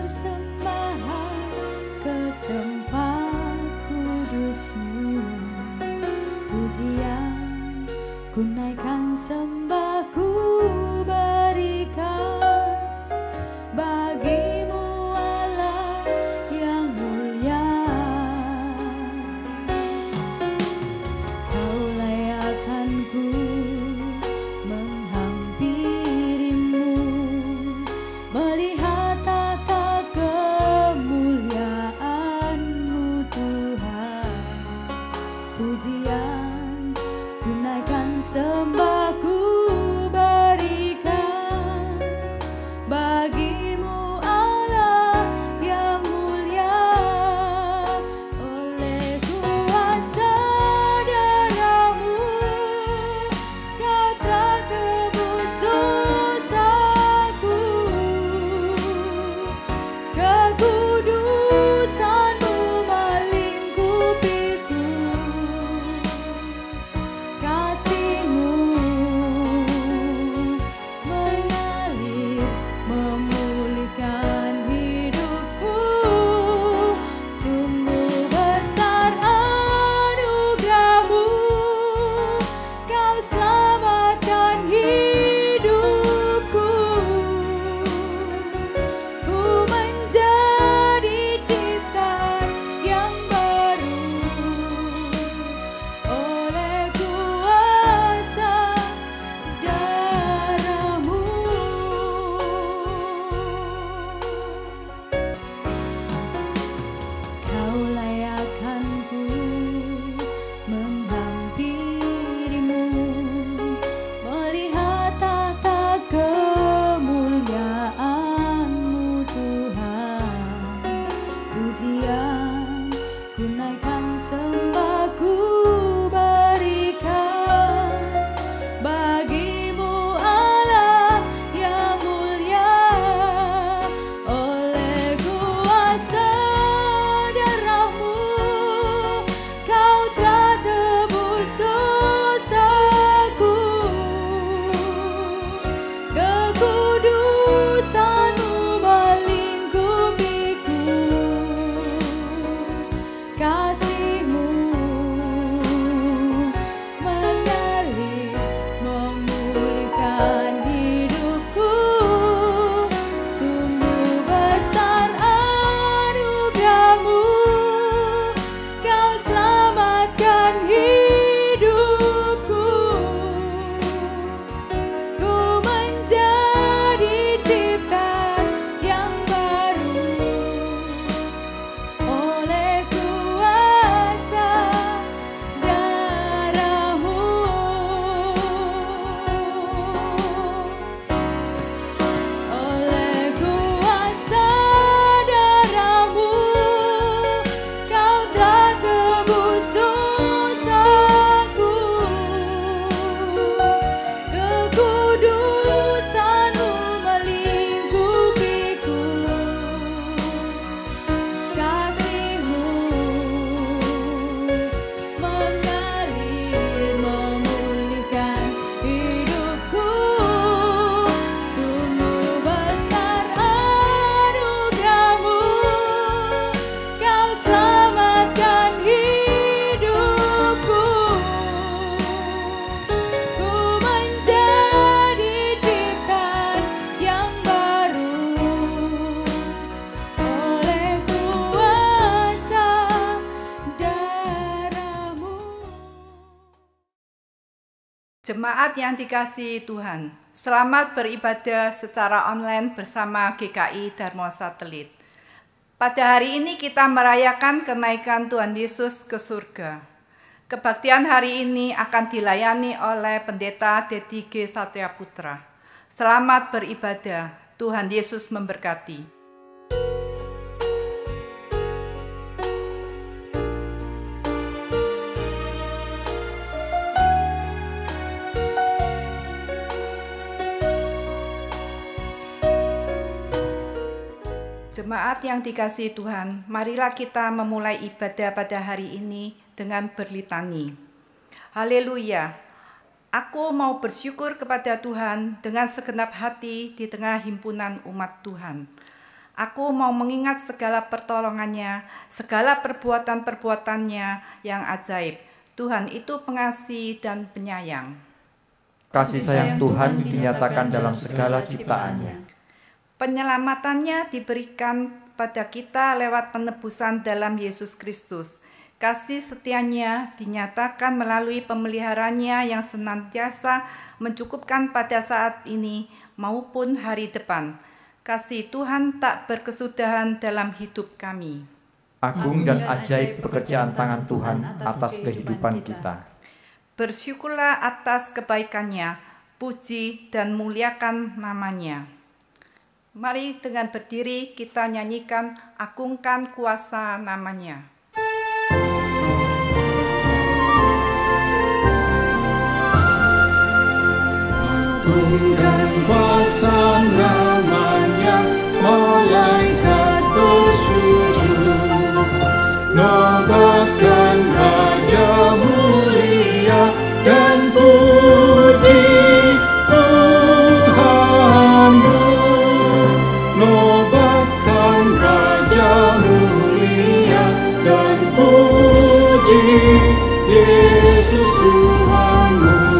persembahan ke tempat kudus-Mu. Pujian ku naikkan, sembah ku berikan bagi-Mu Allah yang mulia. Kau layakkan ku menghampiri-Mu, melihat tata kemuliaan-Mu Tuhan. Pujian ku naikkan, sembah ku berikan bagi-Mu Allah yang mulia. Oleh kuasa darah-Mu Kau telah tebus dosaku, kekudusan-Mu melingkupiku, kasih-Mu mengalir memulihkan hidupku. Sungguh besar anugerah-Mu, Kau selamatkan hidupku. Ku menjadi ciptaan yang baru oleh kuasa darah-Mu. Kau layakkan ku menghampiri-Mu, melihat tata kemuliaan-Mu Tuhan. Pujian ku naikkan, sembah ku berikan bagi-Mu Allah yang mulia. Oleh kuasa darah-Mu Kau telah tebus dosaku, kekudusan-Mu melingkupiku, kasih-Mu mengalir memulihkan hidupku. Sungguh besar anugerah-Mu, Kau selamatkan hidupku. Ku menjadi ciptaan yang baru oleh kuasa darah-Mu. Oleh kuasa darah-Mu Kau telah tebus dosaku, kekudusan-Mu melingkupiku, kasih-Mu mengalir memulihkan hidupku. Sungguh besar anugerah-Mu, Kau selamatkan hidupku. Ku menjadi ciptaan yang baru oleh kuasa darah-Mu. Jemaat yang dikasihi Tuhan, selamat beribadah secara online bersama GKI Dharma Satelit. Pada hari ini kita merayakan kenaikan Tuhan Yesus ke surga. Kebaktian hari ini akan dilayani oleh Pendeta Dedi G. Satria Putra. Selamat beribadah, Tuhan Yesus memberkati. Jemaat yang dikasihi Tuhan, marilah kita memulai ibadah pada hari ini dengan berlitani. Haleluya, aku mau bersyukur kepada Tuhan dengan segenap hati di tengah himpunan umat Tuhan. Aku mau mengingat segala pertolongannya, segala perbuatan-perbuatannya yang ajaib. Tuhan itu pengasih dan penyayang. Kasih sayang Tuhan dinyatakan dalam segala ciptaannya. Penyelamatannya diberikan pada kita lewat penebusan dalam Yesus Kristus. Kasih setianya dinyatakan melalui pemeliharanya yang senantiasa mencukupkan pada saat ini maupun hari depan. Kasih Tuhan tak berkesudahan dalam hidup kami. Agung dan ajaib pekerjaan tangan Tuhan atas kehidupan kita. Bersyukurlah atas kebaikannya, puji dan muliakan namanya. Mari dengan berdiri kita nyanyikan agungkan kuasa namanya. Agungkan kuasa namanya, malaikat bersujud. Nobatkan Raja mulia dan puji Tuhanmu. Nobatkan Raja mulia dan puji Yesus Tuhanmu.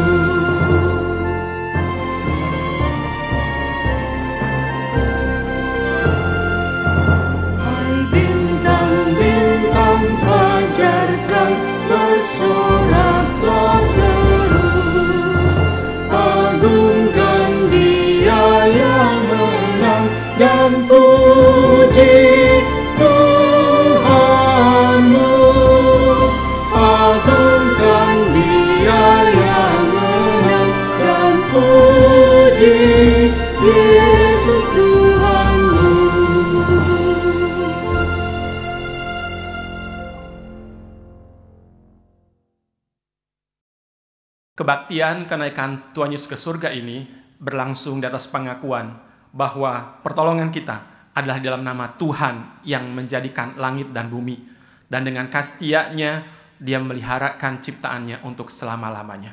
Fajar terang bersoraklah terus, agungkan Dia yang menang dan puji Tuhanmu. Agungkan Dia yang menang dan puji Yesus Tuhanmu. Kebaktian kenaikan Tuhan Yesus ke surga ini berlangsung di atas pengakuan bahwa pertolongan kita adalah dalam nama Tuhan yang menjadikan langit dan bumi. Dan dengan kasih setianya, Dia memeliharakan ciptaannya untuk selama-lamanya.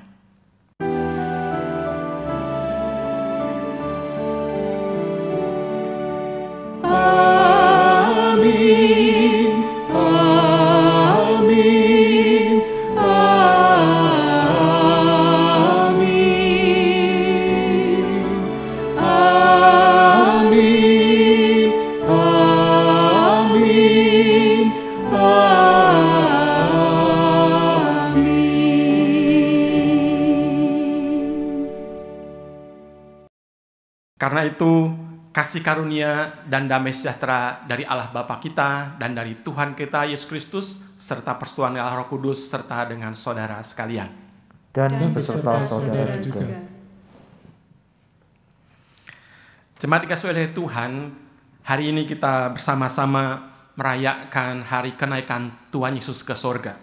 Amin, amin, amin, amin, amin, amin. Karena itu, kasih karunia dan damai sejahtera dari Allah Bapa kita dan dari Tuhan kita Yesus Kristus serta persekutuan Allah Roh Kudus serta dengan saudara sekalian. Dan beserta saudara juga. Jemaat dikasihi oleh Tuhan, hari ini kita bersama-sama merayakan hari kenaikan Tuhan Yesus ke sorga.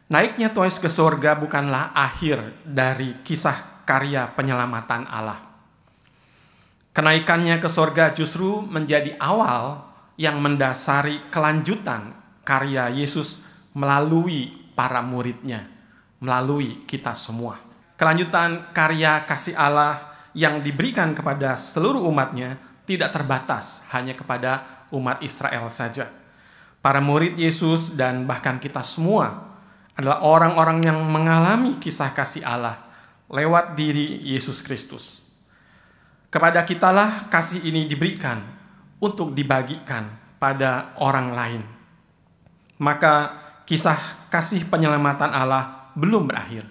Naiknya Tuhan Yesus ke sorga bukanlah akhir dari kisah karya penyelamatan Allah. Kenaikannya ke sorga justru menjadi awal yang mendasari kelanjutan karya Yesus melalui para muridnya, melalui kita semua. Kelanjutan karya kasih Allah yang diberikan kepada seluruh umatnya tidak terbatas hanya kepada umat Israel saja. Para murid Yesus dan bahkan kita semua adalah orang-orang yang mengalami kisah kasih Allah lewat diri Yesus Kristus. Kepada kitalah kasih ini diberikan untuk dibagikan pada orang lain. Maka kisah kasih penyelamatan Allah belum berakhir.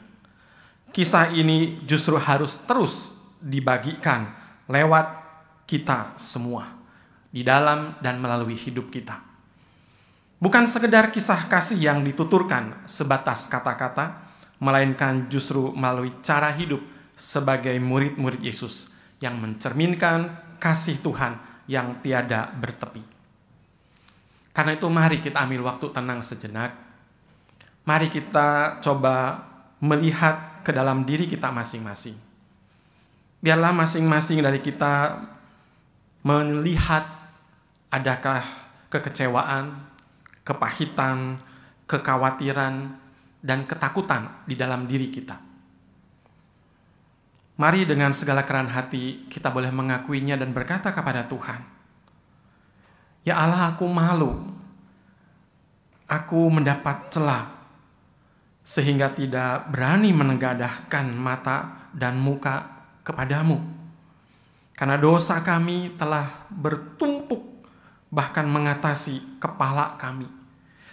Kisah ini justru harus terus dibagikan lewat kita semua, di dalam dan melalui hidup kita. Bukan sekedar kisah kasih yang dituturkan sebatas kata-kata, melainkan justru melalui cara hidup sebagai murid-murid Yesus yang mencerminkan kasih Tuhan yang tiada bertepi. Karena itu mari kita ambil waktu tenang sejenak. Mari kita coba melihat ke dalam diri kita masing-masing. Biarlah masing-masing dari kita melihat adakah kekecewaan, kepahitan, kekhawatiran, dan ketakutan di dalam diri kita. Mari dengan segala kerendahan hati kita boleh mengakuinya dan berkata kepada Tuhan, Ya Allah, aku malu. Aku mendapat celah sehingga tidak berani menengadahkan mata dan muka kepadamu. Karena dosa kami telah bertumpuk bahkan mengatasi kepala kami.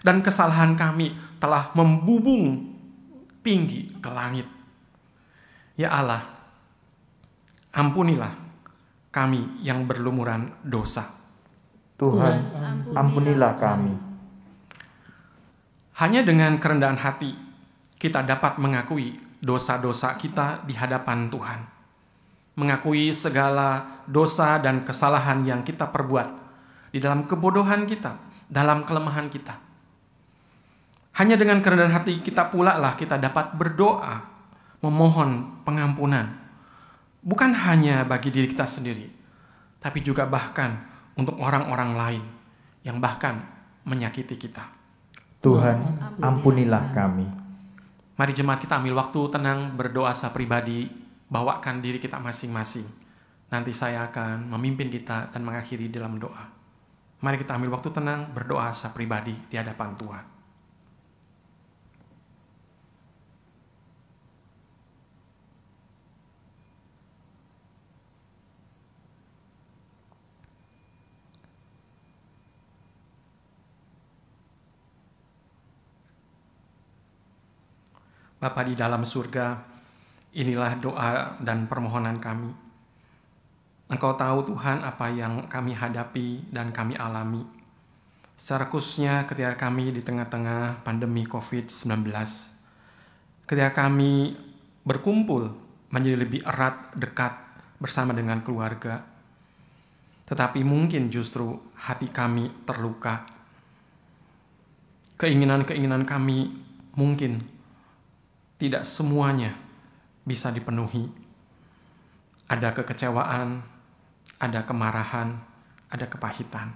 Dan kesalahan kami telah membubung tinggi ke langit. Ya Allah, ampunilah kami yang berlumuran dosa. Tuhan, ampunilah kami. Hanya dengan kerendahan hati kita dapat mengakui dosa-dosa kita di hadapan Tuhan. Mengakui segala dosa dan kesalahan yang kita perbuat di dalam kebodohan kita, dalam kelemahan kita. Hanya dengan kerendahan hati kita pula lah kita dapat berdoa, memohon pengampunan. Bukan hanya bagi diri kita sendiri, tapi juga bahkan untuk orang-orang lain yang bahkan menyakiti kita. Tuhan, ampunilah kami. Mari jemaat kita ambil waktu tenang berdoa secara pribadi, bawakan diri kita masing-masing. Nanti saya akan memimpin kita dan mengakhiri dalam doa. Mari kita ambil waktu tenang berdoa secara pribadi di hadapan Tuhan. Bapa di dalam surga, inilah doa dan permohonan kami. Engkau tahu Tuhan apa yang kami hadapi dan kami alami. Secara khususnya ketika kami di tengah-tengah pandemi COVID-19. Ketika kami berkumpul menjadi lebih erat, dekat bersama dengan keluarga. Tetapi mungkin justru hati kami terluka. Keinginan-keinginan kami mungkin tidak semuanya bisa dipenuhi. Ada kekecewaan, ada kemarahan, ada kepahitan.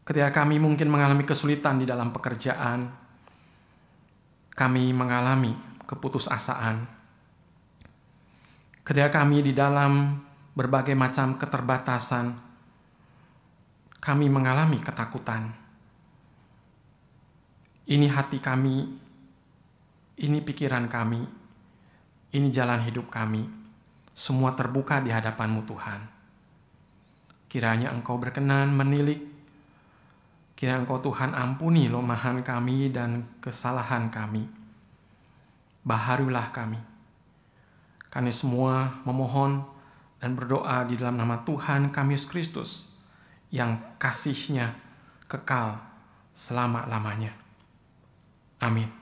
Ketika kami mungkin mengalami kesulitan di dalam pekerjaan, kami mengalami keputusasaan. Ketika kami di dalam berbagai macam keterbatasan, kami mengalami ketakutan. Ini hati kami, ini pikiran kami, ini jalan hidup kami, semua terbuka di hadapan-Mu Tuhan. Kiranya Engkau berkenan menilik, kiranya Engkau Tuhan ampuni kelemahan kami dan kesalahan kami. Baharulah kami. Kami semua memohon dan berdoa di dalam nama Tuhan kami Yesus Kristus, yang kasih-Nya kekal selama-lamanya. Amin.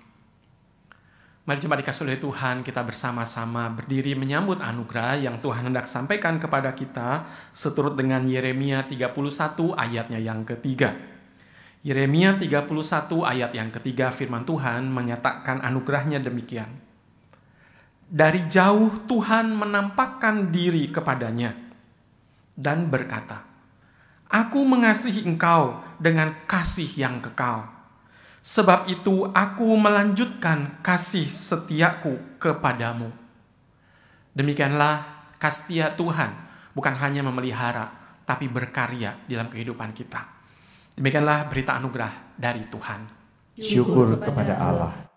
Mari jemaat dikasih oleh Tuhan, kita bersama-sama berdiri menyambut anugerah yang Tuhan hendak sampaikan kepada kita seturut dengan Yeremia 31 ayatnya yang ketiga. Yeremia 31 ayat yang ketiga, firman Tuhan menyatakan anugerahnya demikian. Dari jauh Tuhan menampakkan diri kepadanya dan berkata, Aku mengasihi engkau dengan kasih yang kekal. Sebab itu aku melanjutkan kasih setiaku kepadamu. Demikianlah kasih setia Tuhan bukan hanya memelihara, tapi berkarya dalam kehidupan kita. Demikianlah berita anugerah dari Tuhan. Syukur kepada Allah.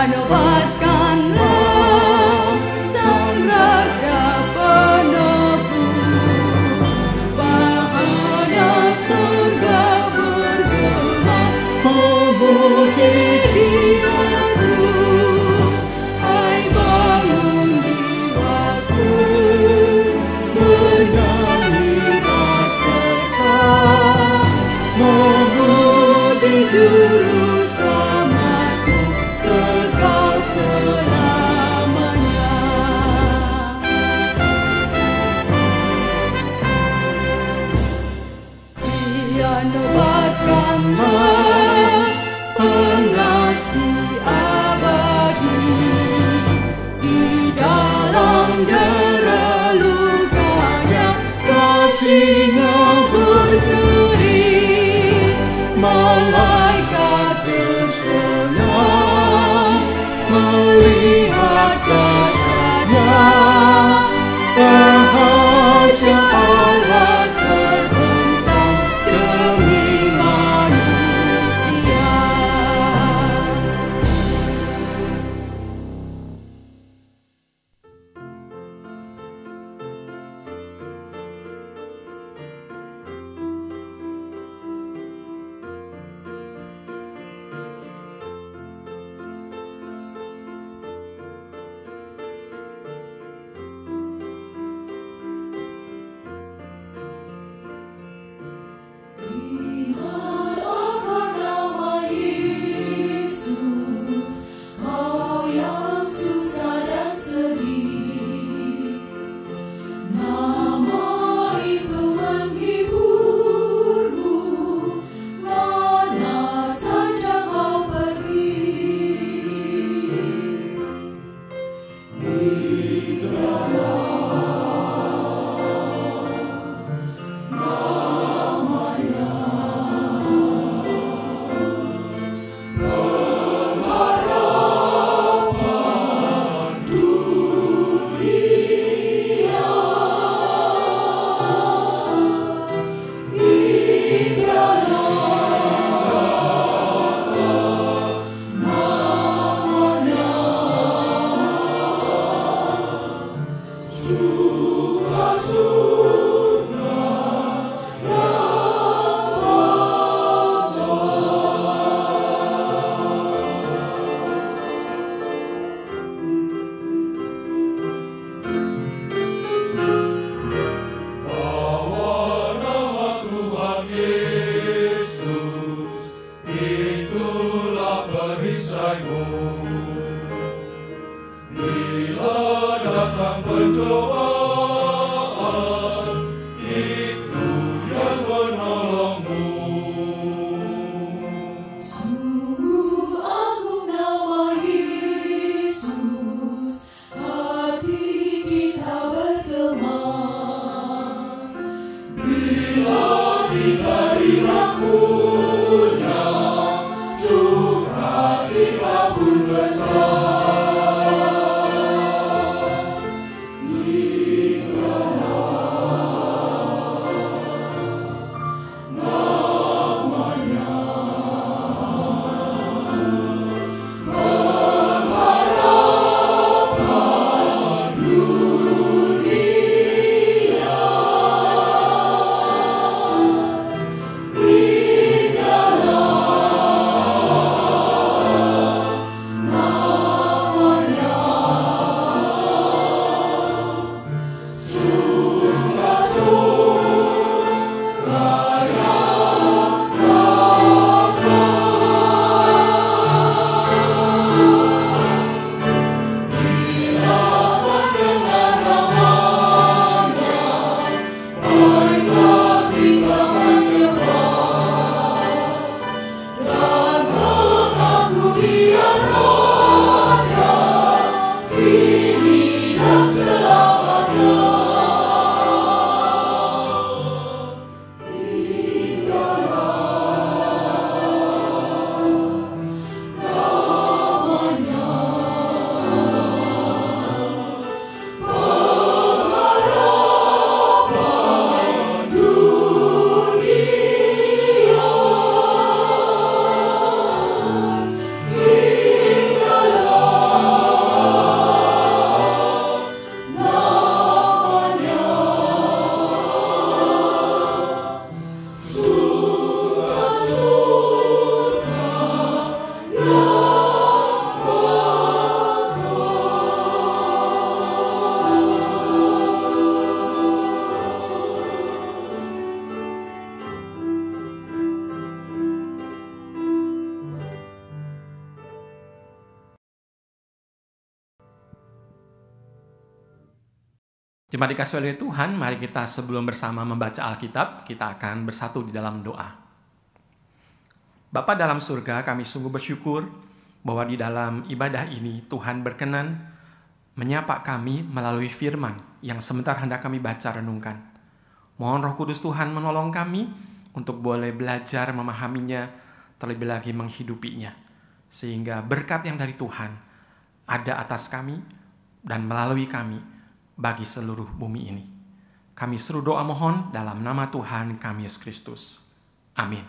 Nobatkanlah Sang Raja penebus, bahaya surga bergema memuji Dia terus. Hai bangun jiwaku, bernyanyilah serta memuji Juru Selamatku kekal selamanya. Dia nobatkanlah pengasih abadi, di dalam dera lukanya kasih-Nya berseri. melihat kasar-Nya, rahasia Allah terbentang demi manusia. Jemaat dikasih oleh Tuhan, mari kita sebelum bersama membaca Alkitab, kita akan bersatu di dalam doa. Bapa dalam surga, kami sungguh bersyukur bahwa di dalam ibadah ini Tuhan berkenan menyapa kami melalui firman yang sebentar hendak kami baca renungkan. Mohon Roh Kudus Tuhan menolong kami untuk boleh belajar memahaminya, terlebih lagi menghidupinya. Sehingga berkat yang dari Tuhan ada atas kami dan melalui kami bagi seluruh bumi ini. Kami seru doa mohon dalam nama Tuhan kami Yesus Kristus. Amin.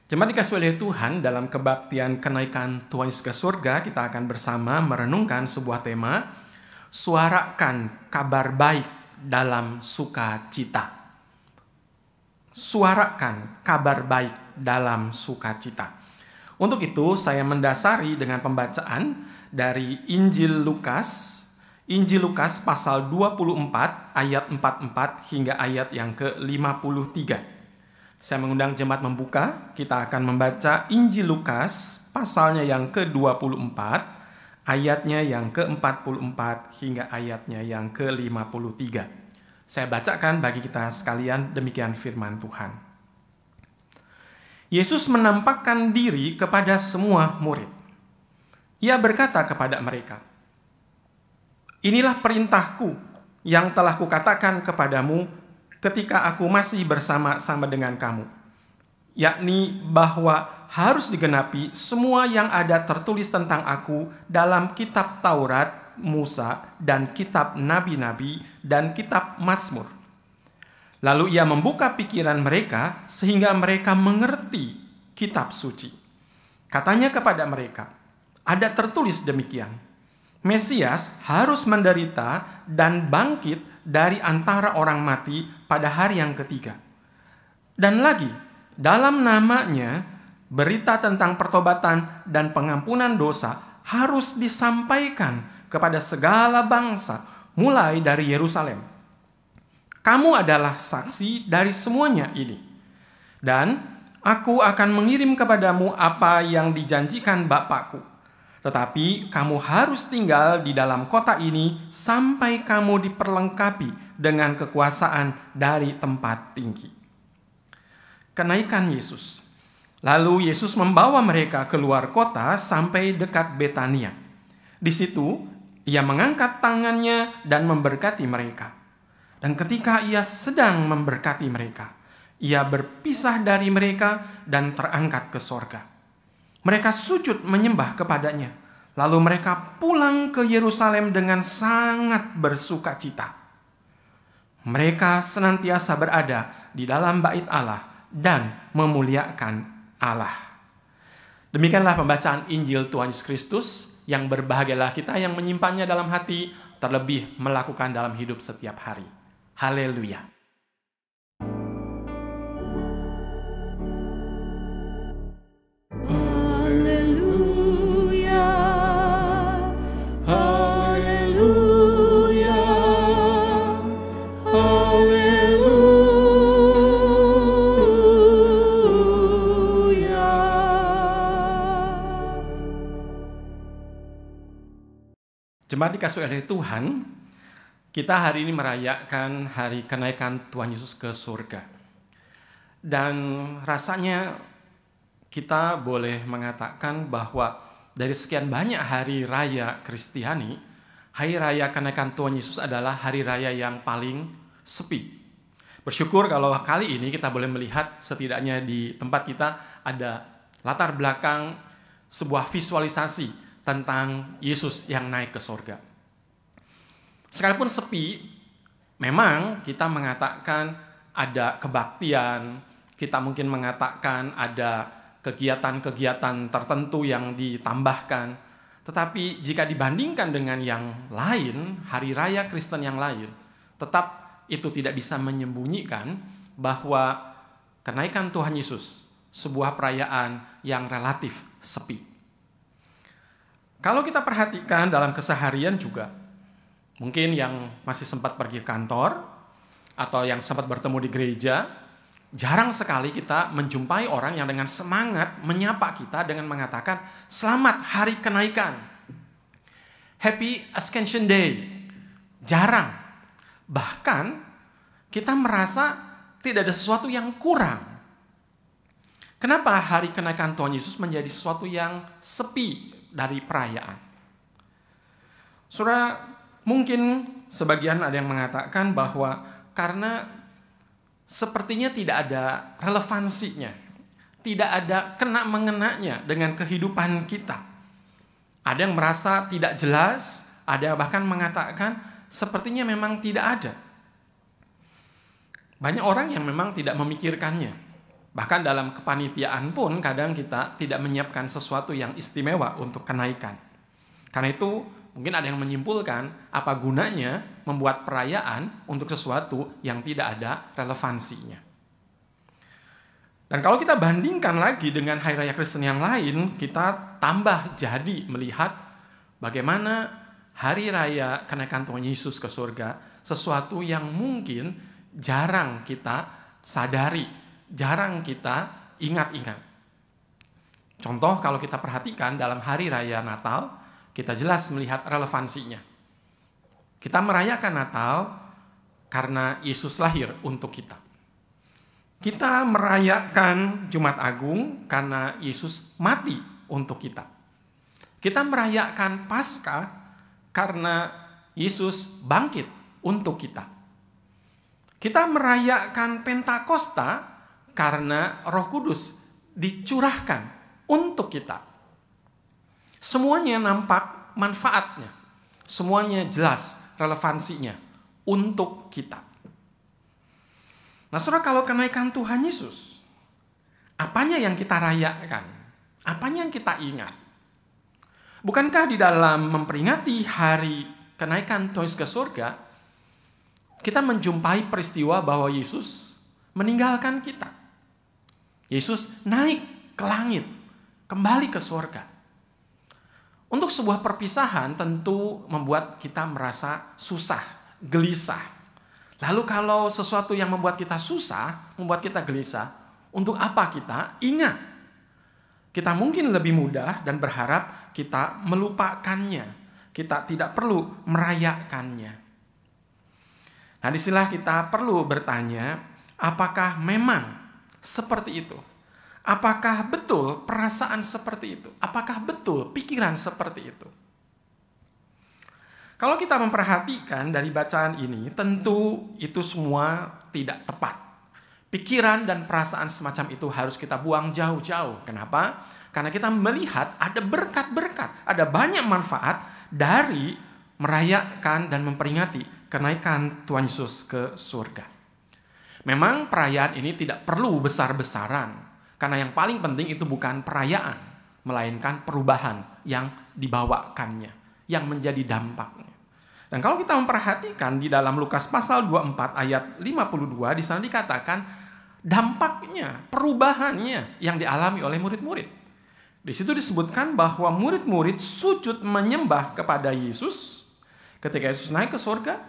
Jemaat dikasih oleh Tuhan, dalam kebaktian kenaikan Tuhan Yesus ke surga, kita akan bersama merenungkan sebuah tema, suarakan kabar baik dalam sukacita. Suarakan kabar baik dalam sukacita. Untuk itu saya mendasari dengan pembacaan dari Injil Lukas pasal 24 ayat 44 hingga ayat yang ke-53. Saya mengundang jemaat membuka, kita akan membaca Injil Lukas pasalnya yang ke-24, ayatnya yang ke-44 hingga ayatnya yang ke-53. Saya bacakan bagi kita sekalian, demikian firman Tuhan. Yesus menampakkan diri kepada semua murid. Ia berkata kepada mereka, "Inilah perintahku yang telah kukatakan kepadamu ketika aku masih bersama-sama dengan kamu, yakni bahwa harus digenapi semua yang ada tertulis tentang aku dalam kitab Taurat, Musa, dan kitab nabi-nabi, dan kitab Mazmur." Lalu ia membuka pikiran mereka sehingga mereka mengerti kitab suci. Katanya kepada mereka, "Ada tertulis demikian, Mesias harus menderita dan bangkit dari antara orang mati pada hari yang ketiga. Dan lagi, dalam namanya, berita tentang pertobatan dan pengampunan dosa harus disampaikan kepada segala bangsa, mulai dari Yerusalem. Kamu adalah saksi dari semuanya ini. Dan aku akan mengirim kepadamu apa yang dijanjikan Bapakku. Tetapi kamu harus tinggal di dalam kota ini sampai kamu diperlengkapi dengan kekuasaan dari tempat tinggi." Kenaikan Yesus. Lalu Yesus membawa mereka keluar kota sampai dekat Betania. Di situ ia mengangkat tangannya dan memberkati mereka. Dan ketika ia sedang memberkati mereka, ia berpisah dari mereka dan terangkat ke sorga. Mereka sujud menyembah kepadanya. Lalu mereka pulang ke Yerusalem dengan sangat bersukacita. Mereka senantiasa berada di dalam bait Allah dan memuliakan Allah. Demikianlah pembacaan Injil Tuhan Yesus Kristus, yang berbahagialah kita yang menyimpannya dalam hati, terlebih melakukan dalam hidup setiap hari. Haleluya. Jemaat dikasihi oleh Tuhan, kita hari ini merayakan hari kenaikan Tuhan Yesus ke surga. Dan rasanya kita boleh mengatakan bahwa dari sekian banyak hari raya Kristiani, hari raya kenaikan Tuhan Yesus adalah hari raya yang paling sepi. Bersyukur kalau kali ini kita boleh melihat setidaknya di tempat kita ada latar belakang sebuah visualisasi tentang Yesus yang naik ke surga. Sekalipun sepi, memang kita mengatakan ada kebaktian, kita mungkin mengatakan ada kegiatan-kegiatan tertentu yang ditambahkan. Tetapi jika dibandingkan dengan yang lain, hari raya Kristen yang lain, tetap itu tidak bisa menyembunyikan bahwa kenaikan Tuhan Yesus sebuah perayaan yang relatif sepi. Kalau kita perhatikan dalam keseharian juga, mungkin yang masih sempat pergi kantor atau yang sempat bertemu di gereja, jarang sekali kita menjumpai orang yang dengan semangat menyapa kita dengan mengatakan, "Selamat hari kenaikan, Happy Ascension Day." Jarang. Bahkan kita merasa tidak ada sesuatu yang kurang. Kenapa hari kenaikan Tuhan Yesus menjadi sesuatu yang sepi dari perayaan? Saudara, mungkin sebagian ada yang mengatakan bahwa karena sepertinya tidak ada relevansinya, tidak ada kena-mengenanya dengan kehidupan kita. Ada yang merasa tidak jelas, ada yang bahkan mengatakan sepertinya memang tidak ada. Banyak orang yang memang tidak memikirkannya. Bahkan dalam kepanitiaan pun kadang kita tidak menyiapkan sesuatu yang istimewa untuk kenaikan. Karena itu mungkin ada yang menyimpulkan apa gunanya membuat perayaan untuk sesuatu yang tidak ada relevansinya. Dan kalau kita bandingkan lagi dengan hari raya Kristen yang lain, kita tambah jadi melihat bagaimana hari raya kenaikan Tuhan Yesus ke surga sesuatu yang mungkin jarang kita sadari, jarang kita ingat-ingat. Contoh kalau kita perhatikan dalam hari raya Natal, kita jelas melihat relevansinya. Kita merayakan Natal karena Yesus lahir untuk kita. Kita merayakan Jumat Agung karena Yesus mati untuk kita. Kita merayakan Paskah karena Yesus bangkit untuk kita. Kita merayakan Pentakosta karena Roh Kudus dicurahkan untuk kita. Semuanya nampak manfaatnya. Semuanya jelas relevansinya untuk kita. Nah, saudara, kalau kenaikan Tuhan Yesus, apanya yang kita rayakan? Apanya yang kita ingat? Bukankah di dalam memperingati hari kenaikan Tuhan Yesus ke surga, kita menjumpai peristiwa bahwa Yesus meninggalkan kita. Yesus naik ke langit, kembali ke surga. Untuk sebuah perpisahan tentu membuat kita merasa susah, gelisah. Lalu kalau sesuatu yang membuat kita susah, membuat kita gelisah, untuk apa kita ingat? Kita mungkin lebih mudah dan berharap kita melupakannya. Kita tidak perlu merayakannya. Nah, disinilah kita perlu bertanya, apakah memang seperti itu? Apakah betul perasaan seperti itu? Apakah betul pikiran seperti itu? Kalau kita memperhatikan dari bacaan ini, tentu itu semua tidak tepat. Pikiran dan perasaan semacam itu harus kita buang jauh-jauh. Kenapa? Karena kita melihat ada berkat-berkat, ada banyak manfaat dari merayakan dan memperingati kenaikan Tuhan Yesus ke surga. Memang perayaan ini tidak perlu besar-besaran, karena yang paling penting itu bukan perayaan, melainkan perubahan yang dibawakannya, yang menjadi dampaknya. Dan kalau kita memperhatikan di dalam Lukas pasal 24 ayat 52, di sana dikatakan dampaknya, perubahannya yang dialami oleh murid-murid. Di situ disebutkan bahwa murid-murid sujud menyembah kepada Yesus ketika Yesus naik ke surga,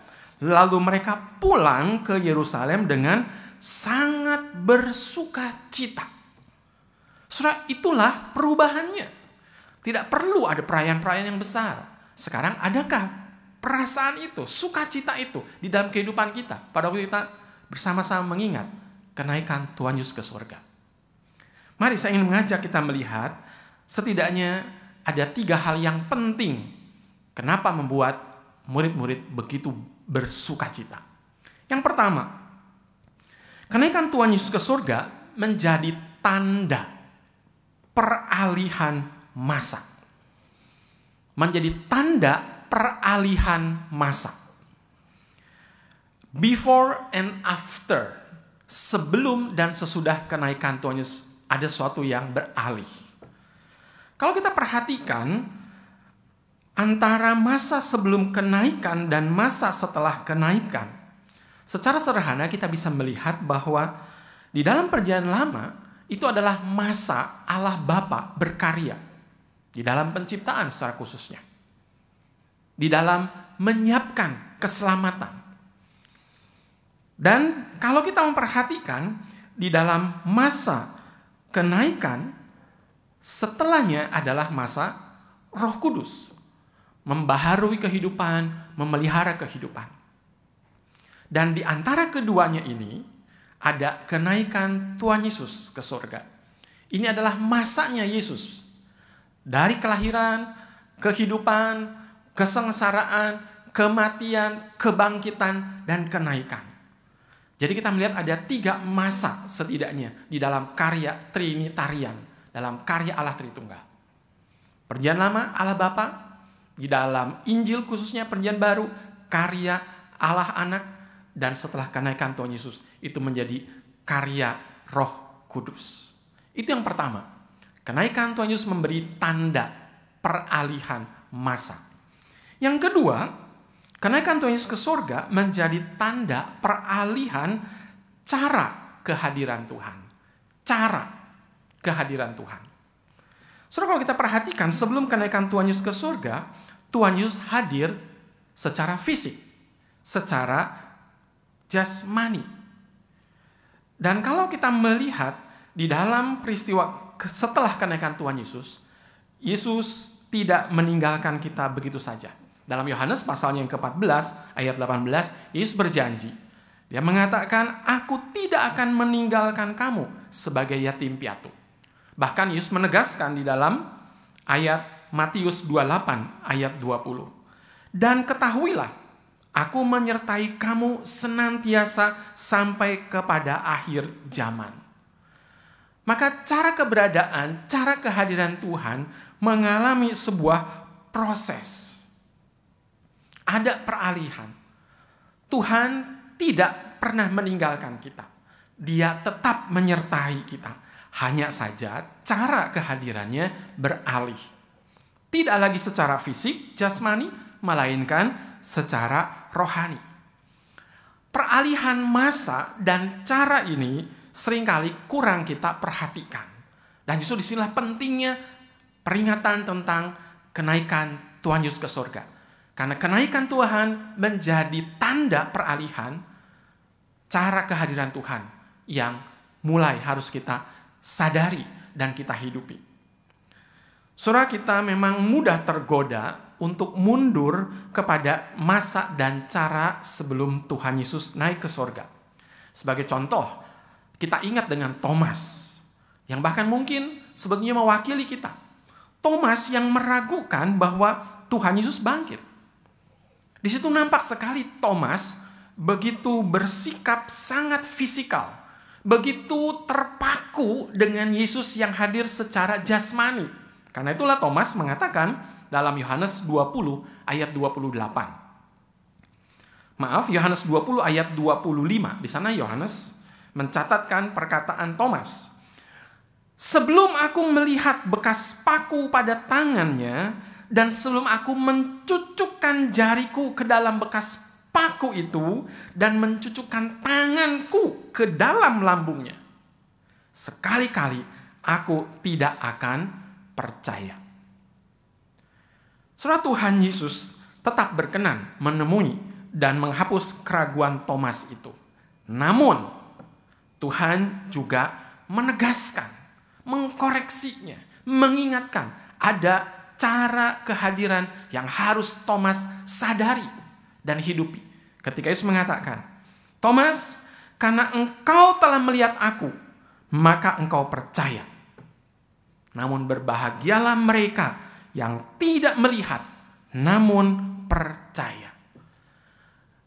lalu mereka pulang ke Yerusalem dengan sangat bersukacita. Saudara, itulah perubahannya. Tidak perlu ada perayaan-perayaan yang besar. Sekarang adakah perasaan itu, sukacita itu di dalam kehidupan kita pada waktu kita bersama-sama mengingat kenaikan Tuhan Yesus ke surga? Mari saya ingin mengajak kita melihat setidaknya ada 3 hal yang penting kenapa membuat murid-murid begitu bersukacita. Yang pertama, kenaikan Tuhan Yesus ke surga menjadi tanda peralihan masa. Menjadi tanda peralihan masa. Before and after, sebelum dan sesudah kenaikan Tuhan Yesus, ada sesuatu yang beralih. Kalau kita perhatikan antara masa sebelum kenaikan dan masa setelah kenaikan, secara sederhana kita bisa melihat bahwa di dalam perjanjian lama itu adalah masa Allah Bapa berkarya di dalam penciptaan secara khususnya, di dalam menyiapkan keselamatan. Dan kalau kita memperhatikan di dalam masa kenaikan, setelahnya adalah masa Roh Kudus membaharui kehidupan, memelihara kehidupan. Dan di antara keduanya ini ada kenaikan Tuhan Yesus ke surga. Ini adalah masanya Yesus dari kelahiran, kehidupan, kesengsaraan, kematian, kebangkitan, dan kenaikan. Jadi kita melihat ada 3 masa setidaknya di dalam karya Trinitarian, dalam karya Allah Tritunggal. Perjanjian Lama Allah Bapa, di dalam Injil khususnya Perjanjian Baru karya Allah Anak, dan setelah kenaikan Tuhan Yesus itu menjadi karya Roh Kudus. Itu yang pertama. Kenaikan Tuhan Yesus memberi tanda peralihan masa. Yang kedua, kenaikan Tuhan Yesus ke surga menjadi tanda peralihan cara kehadiran Tuhan. Cara kehadiran Tuhan. Saudara, kalau kita perhatikan sebelum kenaikan Tuhan Yesus ke surga, Tuhan Yesus hadir secara fisik, secara jasmani. Dan kalau kita melihat di dalam peristiwa setelah kenaikan Tuhan Yesus, Yesus tidak meninggalkan kita begitu saja. Dalam Yohanes pasalnya yang ke-14 ayat 18, Yesus berjanji. Dia mengatakan, "Aku tidak akan meninggalkan kamu sebagai yatim piatu." Bahkan Yesus menegaskan di dalam ayat Matius 28 ayat 20. "Dan ketahuilah, aku menyertai kamu senantiasa sampai kepada akhir zaman." Maka cara keberadaan, cara kehadiran Tuhan mengalami sebuah proses. Ada peralihan. Tuhan tidak pernah meninggalkan kita. Dia tetap menyertai kita. Hanya saja cara kehadirannya beralih. Tidak lagi secara fisik, jasmani, melainkan secara rohani. Peralihan masa dan cara ini seringkali kurang kita perhatikan. Dan justru disinilah pentingnya peringatan tentang kenaikan Tuhan Yesus ke surga. Karena kenaikan Tuhan menjadi tanda peralihan cara kehadiran Tuhan yang mulai harus kita sadari dan kita hidupi. Saudara, kita memang mudah tergoda untuk mundur kepada masa dan cara sebelum Tuhan Yesus naik ke surga. Sebagai contoh, kita ingat dengan Thomas, yang bahkan mungkin sebetulnya mewakili kita. Thomas yang meragukan bahwa Tuhan Yesus bangkit. Di situ nampak sekali Thomas begitu bersikap sangat fisikal, begitu terpaku dengan Yesus yang hadir secara jasmani. Karena itulah Thomas mengatakan dalam Yohanes 20 ayat 28. Maaf, Yohanes 20 ayat 25. Di sana Yohanes mencatatkan perkataan Thomas. "Sebelum aku melihat bekas paku pada tangannya, dan sebelum aku mencucukkan jariku ke dalam bekas paku itu, dan mencucukkan tanganku ke dalam lambungnya, sekali-kali aku tidak akan percaya." Saudara, Tuhan Yesus tetap berkenan menemui dan menghapus keraguan Thomas itu. Namun, Tuhan juga menegaskan, mengkoreksinya, mengingatkan ada cara kehadiran yang harus Thomas sadari dan hidupi. Ketika Yesus mengatakan, "Thomas, karena engkau telah melihat aku, maka engkau percaya. Namun berbahagialah mereka yang tidak melihat, namun percaya."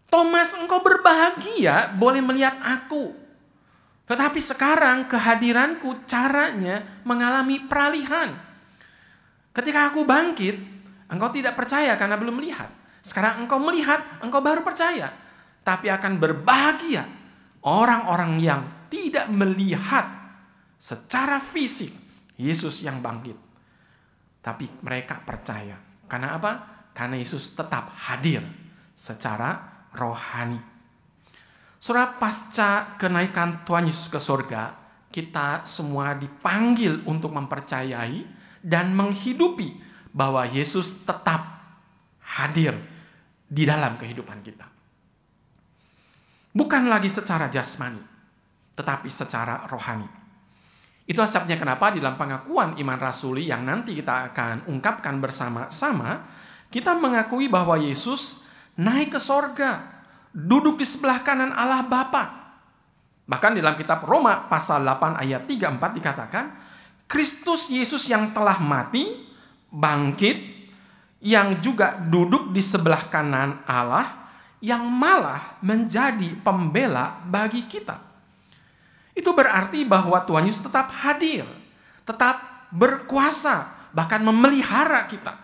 Thomas, engkau berbahagia boleh melihat aku. Tetapi sekarang kehadiranku caranya mengalami peralihan. Ketika aku bangkit, engkau tidak percaya karena belum melihat. Sekarang engkau melihat, engkau baru percaya. Tapi akan berbahagia orang-orang yang tidak melihat secara fisik Yesus yang bangkit. Tapi mereka percaya. Karena apa? Karena Yesus tetap hadir secara rohani. Saudara, pasca kenaikan Tuhan Yesus ke surga, kita semua dipanggil untuk mempercayai dan menghidupi bahwa Yesus tetap hadir di dalam kehidupan kita. Bukan lagi secara jasmani, tetapi secara rohani. Itu sebabnya kenapa di dalam pengakuan iman rasuli yang nanti kita akan ungkapkan bersama-sama, kita mengakui bahwa Yesus naik ke sorga, duduk di sebelah kanan Allah Bapa. Bahkan di dalam kitab Roma pasal 8 ayat 3-4 dikatakan, Kristus Yesus yang telah mati, bangkit, yang juga duduk di sebelah kanan Allah, yang malah menjadi pembela bagi kita. Itu berarti bahwa Tuhan Yesus tetap hadir, tetap berkuasa bahkan memelihara kita.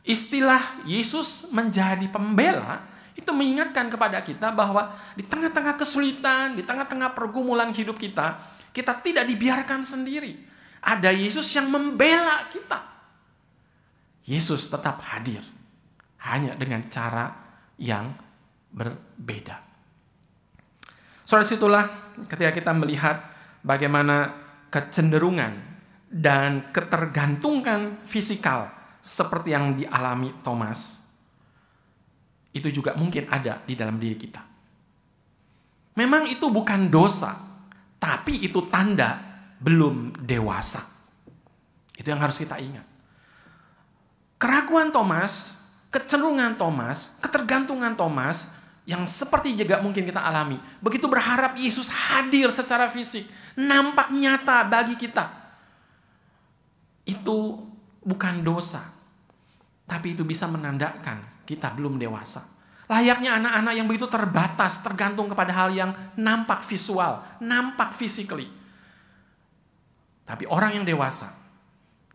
Istilah Yesus menjadi pembela itu mengingatkan kepada kita bahwa di tengah-tengah kesulitan, di tengah-tengah pergumulan hidup kita, kita tidak dibiarkan sendiri. Ada Yesus yang membela kita. Yesus tetap hadir, hanya dengan cara yang berbeda. Soal situlah ketika kita melihat bagaimana kecenderungan dan ketergantungan fisikal seperti yang dialami Thomas, itu juga mungkin ada di dalam diri kita. Memang itu bukan dosa, tapi itu tanda belum dewasa. Itu yang harus kita ingat. Keraguan Thomas, kecenderungan Thomas, ketergantungan Thomas, yang seperti juga mungkin kita alami. Begitu berharap Yesus hadir secara fisik, nampak nyata bagi kita. Itu bukan dosa, tapi itu bisa menandakan kita belum dewasa. Layaknya anak-anak yang begitu terbatas, tergantung kepada hal yang nampak visual, nampak physically. Tapi orang yang dewasa,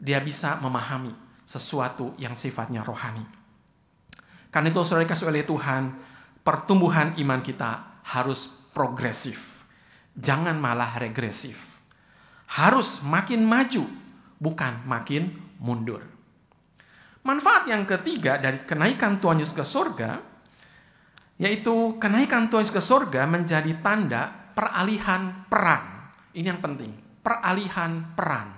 dia bisa memahami sesuatu yang sifatnya rohani. Karena itu saudara dikasih oleh Tuhan, pertumbuhan iman kita harus progresif. Jangan malah regresif. Harus makin maju, bukan makin mundur. Manfaat yang ketiga dari kenaikan Tuhan Yesus ke surga, yaitu kenaikan Tuhan Yesus ke surga menjadi tanda peralihan peran. Ini yang penting, peralihan peran.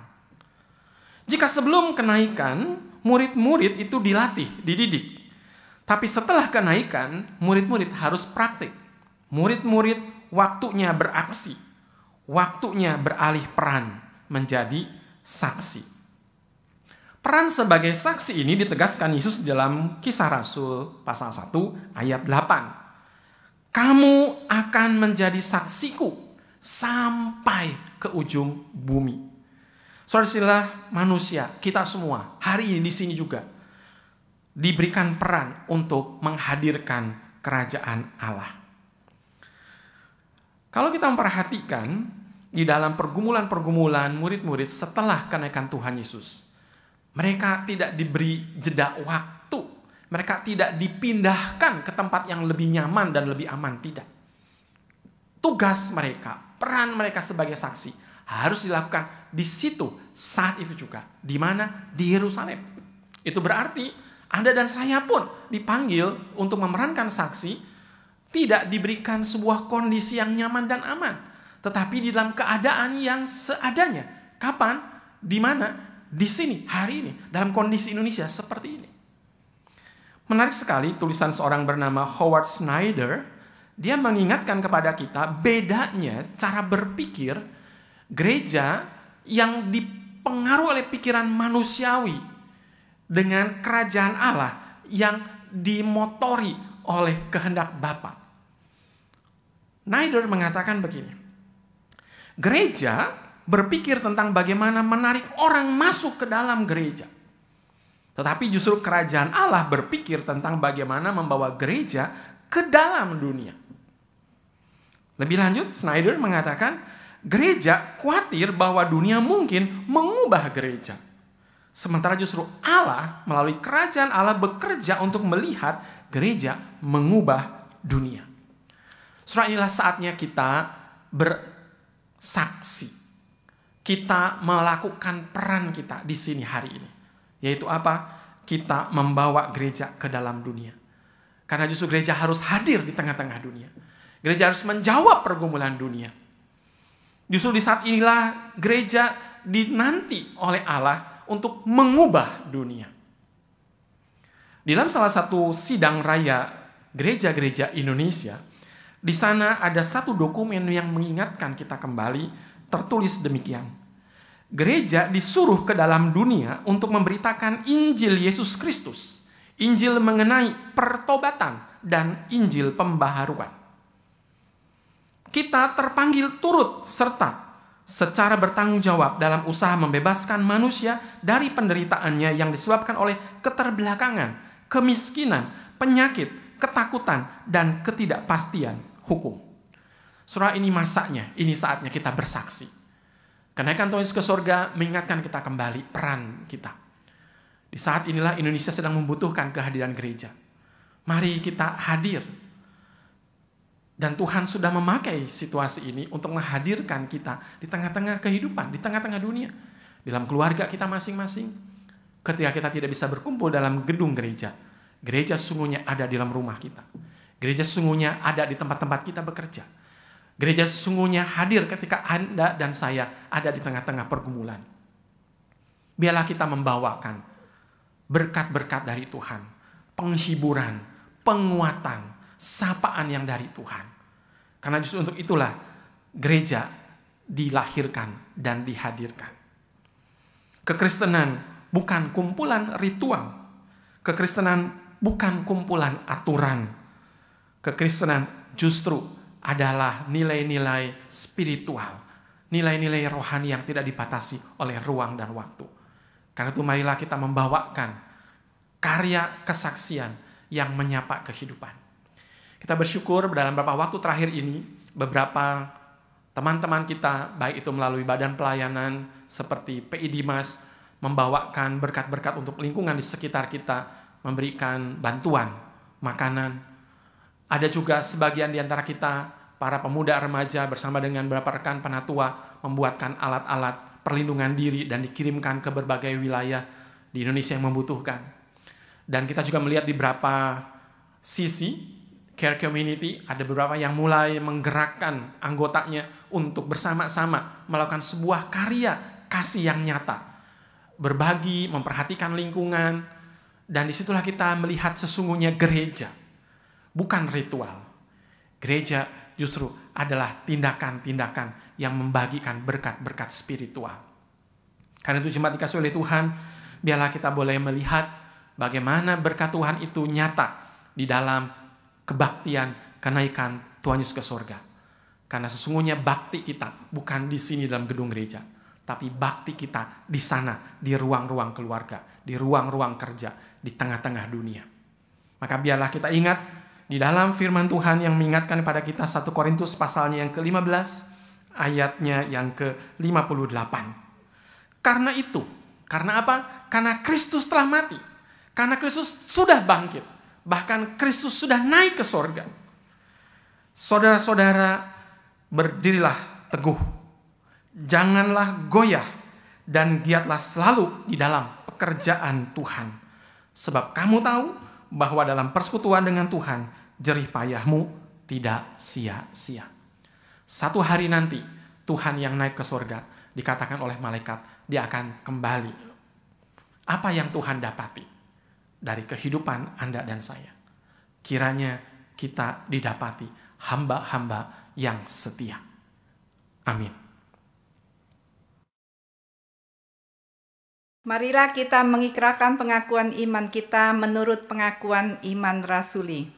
Jika sebelum kenaikan, murid-murid itu dilatih, dididik. Tapi setelah kenaikan, murid-murid harus praktik. Murid-murid waktunya beraksi. Waktunya beralih peran menjadi saksi. Peran sebagai saksi ini ditegaskan Yesus dalam Kisah Rasul pasal 1 ayat 8. Kamu akan menjadi saksiku sampai ke ujung bumi. Saudara manusia, kita semua hari ini di sini juga diberikan peran untuk menghadirkan kerajaan Allah. Kalau kita memperhatikan di dalam pergumulan-pergumulan murid-murid setelah kenaikan Tuhan Yesus, mereka tidak diberi jeda waktu. Mereka tidak dipindahkan ke tempat yang lebih nyaman dan lebih aman, tidak. Tugas mereka, peran mereka sebagai saksi harus dilakukan di situ saat itu juga. Di mana? Di Yerusalem. Itu berarti Anda dan saya pun dipanggil untuk memerankan saksi, tidak diberikan sebuah kondisi yang nyaman dan aman, tetapi di dalam keadaan yang seadanya. Kapan? Di mana? Di sini, hari ini, dalam kondisi Indonesia seperti ini. Menarik sekali tulisan seorang bernama Howard Snyder. Dia mengingatkan kepada kita bedanya cara berpikir gereja yang dipengaruhi oleh pikiran manusiawi dengan kerajaan Allah yang dimotori oleh kehendak Bapa. Snyder mengatakan begini. Gereja berpikir tentang bagaimana menarik orang masuk ke dalam gereja. Tetapi justru kerajaan Allah berpikir tentang bagaimana membawa gereja ke dalam dunia. Lebih lanjut, Snyder mengatakan, gereja khawatir bahwa dunia mungkin mengubah gereja. Sementara justru Allah melalui kerajaan Allah bekerja untuk melihat gereja mengubah dunia. Saudara, inilah saatnya kita bersaksi. Kita melakukan peran kita di sini hari ini. Yaitu apa? Kita membawa gereja ke dalam dunia. Karena justru gereja harus hadir di tengah-tengah dunia. Gereja harus menjawab pergumulan dunia. Justru di saat inilah gereja dinanti oleh Allah untuk mengubah dunia. Di dalam salah satu sidang raya gereja-gereja Indonesia, di sana ada satu dokumen yang mengingatkan kita kembali, tertulis demikian. Gereja disuruh ke dalam dunia untuk memberitakan Injil Yesus Kristus, Injil mengenai pertobatan dan Injil pembaharuan. Kita terpanggil turut serta secara bertanggung jawab dalam usaha membebaskan manusia dari penderitaannya yang disebabkan oleh keterbelakangan, kemiskinan, penyakit, ketakutan, dan ketidakpastian hukum. Saudara, ini masanya, ini saatnya kita bersaksi. Kenaikan Tuhan Yesus ke surga mengingatkan kita kembali peran kita. Di saat inilah Indonesia sedang membutuhkan kehadiran gereja. Mari kita hadir. Dan Tuhan sudah memakai situasi ini untuk menghadirkan kita di tengah-tengah kehidupan, di tengah-tengah dunia. Dalam keluarga kita masing-masing. Ketika kita tidak bisa berkumpul dalam gedung gereja, gereja sesungguhnya ada di dalam rumah kita. Gereja sesungguhnya ada di tempat-tempat kita bekerja. Gereja sesungguhnya hadir ketika Anda dan saya ada di tengah-tengah pergumulan. Biarlah kita membawakan berkat-berkat dari Tuhan, penghiburan, penguatan, sapaan yang dari Tuhan. Karena justru untuk itulah gereja dilahirkan dan dihadirkan. Kekristenan bukan kumpulan ritual. Kekristenan bukan kumpulan aturan. Kekristenan justru adalah nilai-nilai spiritual, nilai-nilai rohani yang tidak dibatasi oleh ruang dan waktu. Karena itu marilah kita membawakan karya kesaksian yang menyapa kehidupan. Kita bersyukur dalam beberapa waktu terakhir ini, beberapa teman-teman kita, baik itu melalui badan pelayanan seperti PI Dimas, membawakan berkat-berkat untuk lingkungan di sekitar kita, memberikan bantuan, makanan. Ada juga sebagian di antara kita, para pemuda remaja bersama dengan beberapa rekan penatua, membuatkan alat-alat perlindungan diri dan dikirimkan ke berbagai wilayah di Indonesia yang membutuhkan. Dan kita juga melihat di beberapa sisi care community, ada beberapa yang mulai menggerakkan anggotanya untuk bersama-sama melakukan sebuah karya kasih yang nyata. Berbagi, memperhatikan lingkungan, dan disitulah kita melihat sesungguhnya gereja. Bukan ritual. Gereja justru adalah tindakan-tindakan yang membagikan berkat-berkat spiritual. Karena itu jemaat dikasih oleh Tuhan, biarlah kita boleh melihat bagaimana berkat Tuhan itu nyata di dalam kebaktian kenaikan Tuhan Yesus ke surga. Karena sesungguhnya bakti kita bukan di sini dalam gedung gereja, tapi bakti kita di sana, di ruang-ruang keluarga, di ruang-ruang kerja, di tengah-tengah dunia. Maka biarlah kita ingat di dalam firman Tuhan yang mengingatkan kepada kita 1 Korintus pasalnya yang ke-15, ayatnya yang ke-58. Karena itu, karena apa? Karena Kristus telah mati. Karena Kristus sudah bangkit. Bahkan Kristus sudah naik ke sorga. Saudara-saudara, berdirilah teguh. Janganlah goyah dan giatlah selalu di dalam pekerjaan Tuhan. Sebab kamu tahu bahwa dalam persekutuan dengan Tuhan, jerih payahmu tidak sia-sia. Satu hari nanti Tuhan yang naik ke surga, dikatakan oleh malaikat, dia akan kembali. Apa yang Tuhan dapati dari kehidupan Anda dan saya? Kiranya kita didapati hamba-hamba yang setia. Amin. Marilah kita mengikrarkan pengakuan iman kita menurut pengakuan iman rasuli.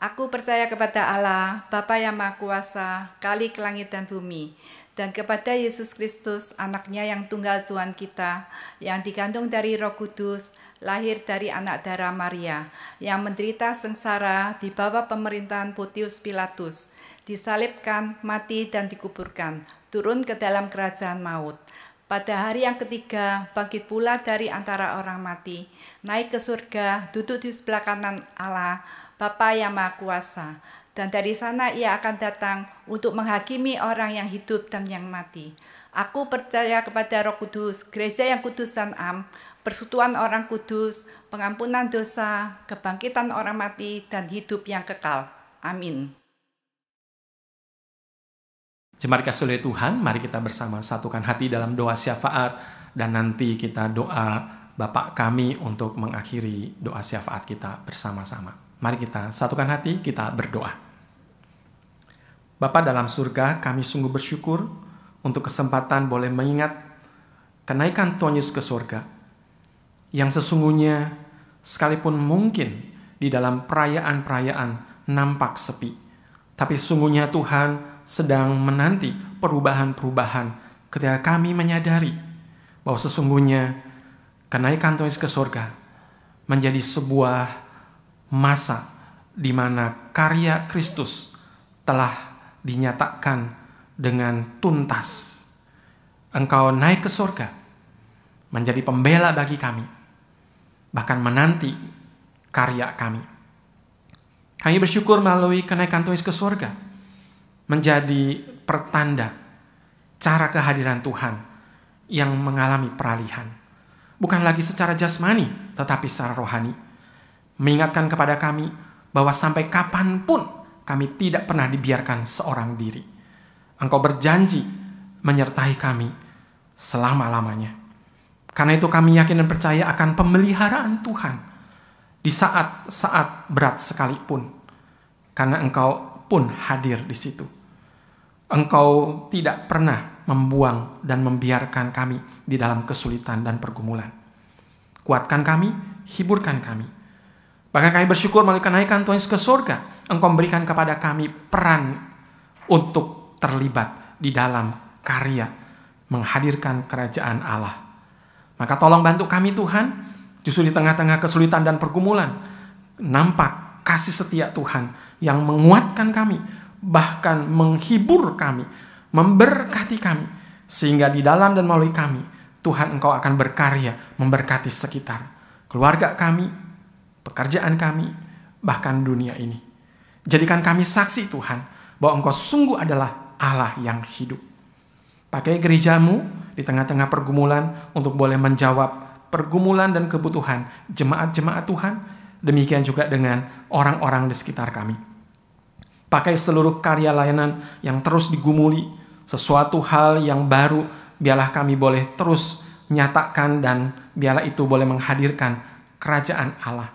Aku percaya kepada Allah, Bapa yang Maha Kuasa, Khalik langit dan bumi, dan kepada Yesus Kristus, anaknya yang tunggal Tuhan kita, yang digandung dari Roh Kudus, lahir dari anak darah Maria, yang menderita sengsara di bawah pemerintahan Pontius Pilatus, disalibkan, mati dan dikuburkan, turun ke dalam kerajaan maut. Pada hari yang ketiga, bangkit pula dari antara orang mati, naik ke surga, duduk di sebelah kanan Allah, Bapa yang Maha Kuasa, dan dari sana ia akan datang untuk menghakimi orang yang hidup dan yang mati. Aku percaya kepada Roh Kudus, gereja yang kudus dan am, persekutuan orang kudus, pengampunan dosa, kebangkitan orang mati, dan hidup yang kekal. Amin. Jemaat dikasih oleh Tuhan, mari kita bersama satukan hati dalam doa syafaat, dan nanti kita doa Bapa kami untuk mengakhiri doa syafaat kita bersama-sama. Mari kita satukan hati, kita berdoa. Bapa dalam surga, kami sungguh bersyukur untuk kesempatan boleh mengingat kenaikan Tuhan Yesus ke surga, yang sesungguhnya sekalipun mungkin di dalam perayaan-perayaan nampak sepi, tapi sesungguhnya Tuhan sedang menanti perubahan-perubahan ketika kami menyadari bahwa sesungguhnya kenaikan Tuhan Yesus ke surga menjadi sebuah masa di mana karya Kristus telah dinyatakan dengan tuntas. Engkau naik ke surga menjadi pembela bagi kami. bahkan menanti karya kami. Kami bersyukur melalui kenaikan Tuhan Yesus ke surga menjadi pertanda cara kehadiran Tuhan yang mengalami peralihan. Bukan lagi secara jasmani, tetapi secara rohani. Mengingatkan kepada kami bahwa sampai kapanpun kami tidak pernah dibiarkan seorang diri. Engkau berjanji menyertai kami selama-lamanya. Karena itu kami yakin dan percaya akan pemeliharaan Tuhan di saat-saat berat sekalipun. Karena Engkau pun hadir di situ. Engkau tidak pernah membuang dan membiarkan kami di dalam kesulitan dan pergumulan. Kuatkan kami, hiburkan kami. Bahkan kami bersyukur melalui kenaikan Tuhan Yesus ke surga, Engkau memberikan kepada kami peran untuk terlibat di dalam karya menghadirkan kerajaan Allah. Maka tolong bantu kami Tuhan, justru di tengah-tengah kesulitan dan pergumulan, nampak kasih setia Tuhan yang menguatkan kami, bahkan menghibur kami, memberkati kami, sehingga di dalam dan melalui kami, Tuhan Engkau akan berkarya memberkati sekitar, keluarga kami, pekerjaan kami, bahkan dunia ini. Jadikan kami saksi Tuhan, bahwa Engkau sungguh adalah Allah yang hidup. Pakai gerejamu di tengah-tengah pergumulan untuk boleh menjawab pergumulan dan kebutuhan jemaat-jemaat Tuhan, demikian juga dengan orang-orang di sekitar kami. Pakai seluruh karya layanan yang terus digumuli, sesuatu hal yang baru, biarlah kami boleh terus nyatakan dan biarlah itu boleh menghadirkan kerajaan Allah.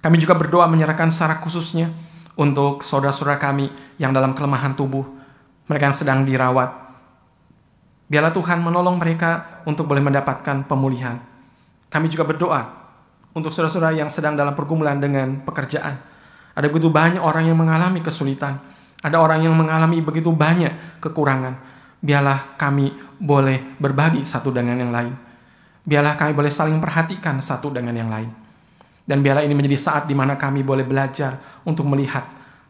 Kami juga berdoa menyerahkan secara khususnya untuk saudara-saudara kami yang dalam kelemahan tubuh, mereka yang sedang dirawat. Biarlah Tuhan menolong mereka untuk boleh mendapatkan pemulihan. Kami juga berdoa untuk saudara-saudara yang sedang dalam pergumulan dengan pekerjaan. Ada begitu banyak orang yang mengalami kesulitan. Ada orang yang mengalami begitu banyak kekurangan. Biarlah kami boleh berbagi satu dengan yang lain. Biarlah kami boleh saling perhatikan satu dengan yang lain. Dan biarlah ini menjadi saat di mana kami boleh belajar untuk melihat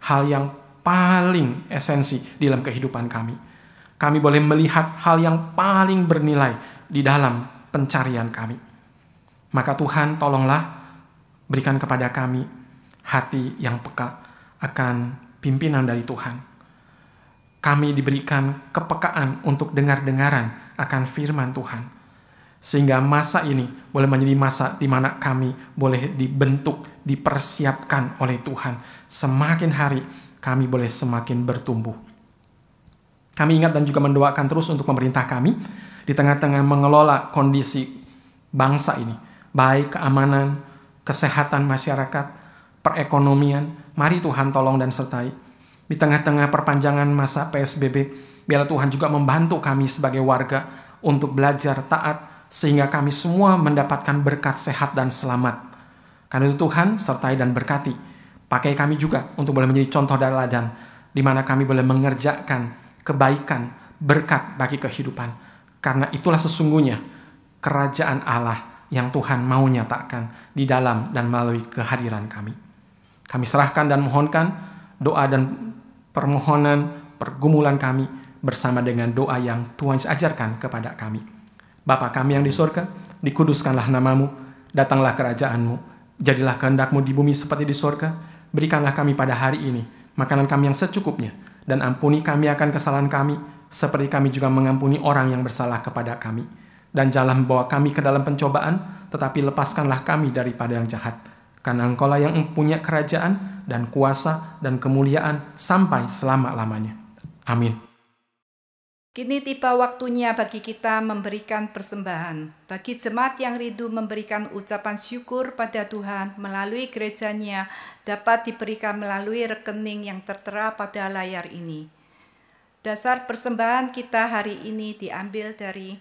hal yang paling esensi di dalam kehidupan kami. Kami boleh melihat hal yang paling bernilai di dalam pencarian kami. Maka Tuhan tolonglah berikan kepada kami hati yang peka akan pimpinan dari Tuhan. Kami diberikan kepekaan untuk dengar-dengaran akan firman Tuhan. Sehingga masa ini boleh menjadi masa di mana kami boleh dibentuk, dipersiapkan oleh Tuhan. Semakin hari kami boleh semakin bertumbuh. Kami ingat dan juga mendoakan terus untuk pemerintah kami di tengah-tengah mengelola kondisi bangsa ini. Baik keamanan, kesehatan masyarakat, perekonomian, mari Tuhan tolong dan sertai. Di tengah-tengah perpanjangan masa PSBB, biarlah Tuhan juga membantu kami sebagai warga untuk belajar taat, sehingga kami semua mendapatkan berkat sehat dan selamat. Karena itu Tuhan sertai dan berkati. Pakai kami juga untuk boleh menjadi contoh dan teladan, di mana kami boleh mengerjakan kebaikan, berkat bagi kehidupan. Karena itulah sesungguhnya kerajaan Allah yang Tuhan mau nyatakan di dalam dan melalui kehadiran kami. Kami serahkan dan mohonkan doa dan permohonan pergumulan kami bersama dengan doa yang Tuhan ajarkan kepada kami. Bapa kami yang di surga, dikuduskanlah namamu, datanglah kerajaanmu, jadilah kehendak-mu di bumi seperti di surga. Berikanlah kami pada hari ini makanan kami yang secukupnya, dan ampuni kami akan kesalahan kami, seperti kami juga mengampuni orang yang bersalah kepada kami. Dan janganlah membawa kami ke dalam pencobaan, tetapi lepaskanlah kami daripada yang jahat. Karena Engkaulah yang mempunyai kerajaan dan kuasa dan kemuliaan sampai selama-lamanya. Amin. Kini tiba waktunya bagi kita memberikan persembahan. Bagi jemaat yang rindu memberikan ucapan syukur pada Tuhan melalui gerejanya, dapat diberikan melalui rekening yang tertera pada layar ini. Dasar persembahan kita hari ini diambil dari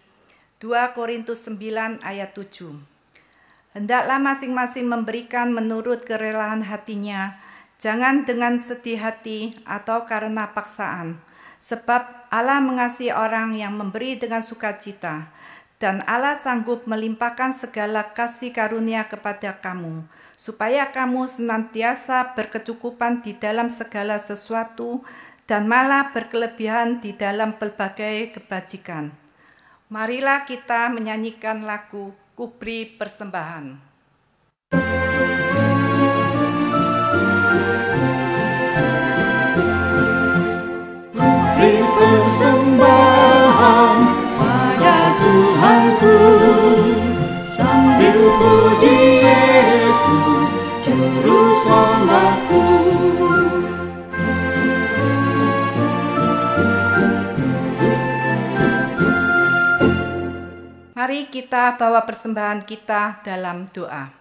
2 Korintus 9 ayat 7. Hendaklah masing-masing memberikan menurut kerelaan hatinya, jangan dengan sedih hati atau karena paksaan. Sebab Allah mengasihi orang yang memberi dengan sukacita, dan Allah sanggup melimpahkan segala kasih karunia kepada kamu, supaya kamu senantiasa berkecukupan di dalam segala sesuatu, dan malah berkelebihan di dalam berbagai kebajikan. Marilah kita menyanyikan lagu Kuberi Persembahan. Tuhanku, sambil puji Yesus, Juru Selamatku. Mari kita bawa persembahan kita dalam doa.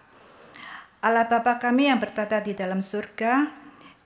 Allah Bapa kami yang bertata di dalam surga,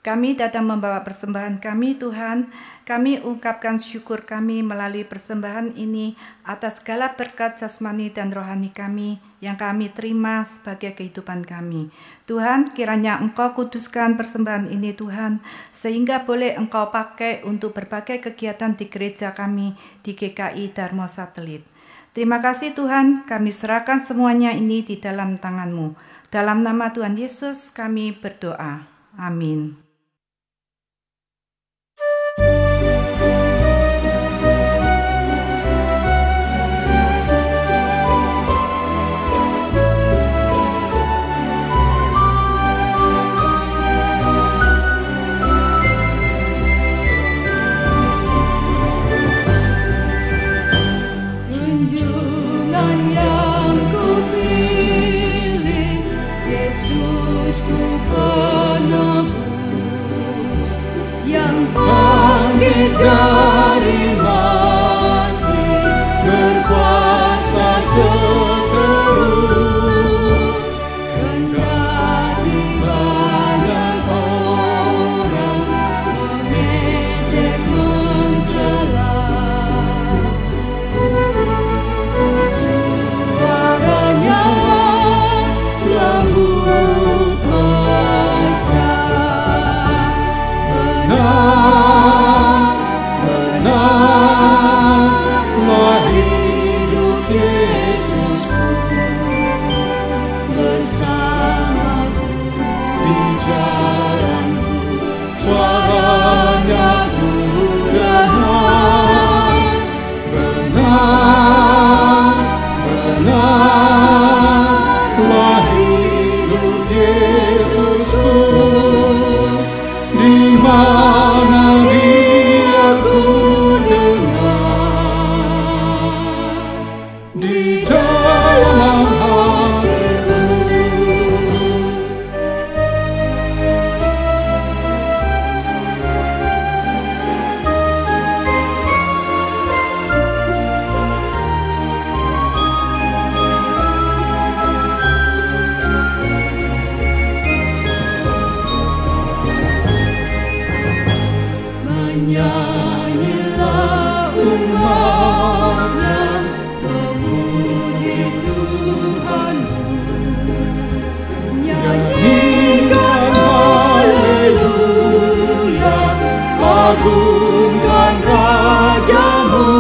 kami datang membawa persembahan kami Tuhan. Kami ungkapkan syukur kami melalui persembahan ini atas segala berkat jasmani dan rohani kami yang kami terima sebagai kehidupan kami. Tuhan, kiranya Engkau kuduskan persembahan ini Tuhan, sehingga boleh Engkau pakai untuk berbagai kegiatan di gereja kami di GKI Dharma Satelit. Terima kasih Tuhan, kami serahkan semuanya ini di dalam tangan-Mu. Dalam nama Tuhan Yesus kami berdoa. Amin. Dari mati berkuasa seterus, kendati banyak orang mengejek mencela, suaranya lembut mesra, benarlah hidup Yesusku bersamaku di jalanku, suaranya ku dengar. Benarlah hidup Yesusku, di mana Dia ku dengar, di dalam hatiku. Menyanyilah umatnya, memuji Tuhanmu, nyanyikan haleluya, agungkan Rajamu.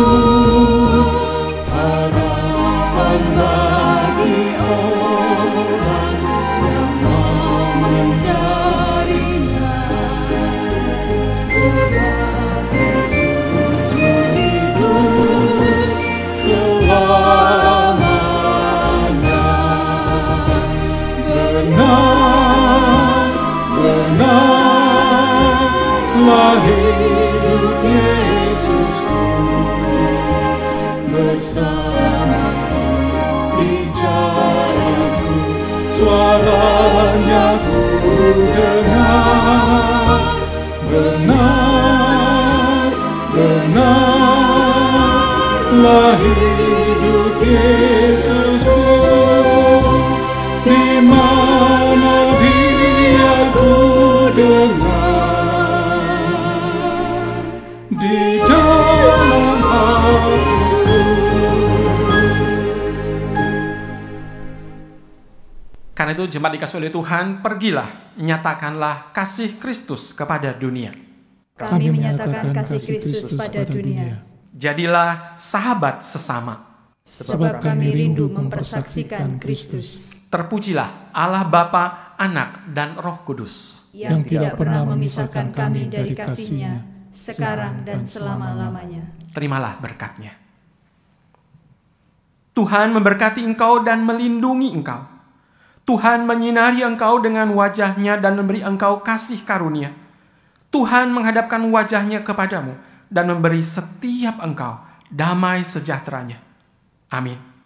Harapan bagi orang yang mau mencarinya, sebab Yesus hidup selamanya. Benarlah hidup Yesusku bersamaku di jalanku, suaranya ku dengar. Benarlah hidup Yesusku, di mana Dia ku dengar, di dalam hatiku. Karena itu jemaat dikasih oleh Tuhan, pergilah, nyatakanlah kasih Kristus kepada dunia. Kami menyatakan kasih Kristus pada dunia. Jadilah sahabat sesama. Sebab kami rindu mempersaksikan Kristus. Terpujilah Allah Bapa, Anak, dan Roh Kudus, yang tidak pernah memisahkan kami dari kasih-Nya, sekarang dan selama-lamanya. Terimalah berkat-Nya. Tuhan memberkati engkau dan melindungi engkau. Tuhan menyinari engkau dengan wajah-Nya dan memberi engkau kasih karunia. Tuhan menghadapkan wajah-Nya kepadamu dan memberi setiap engkau damai sejahtera-Nya. Amin.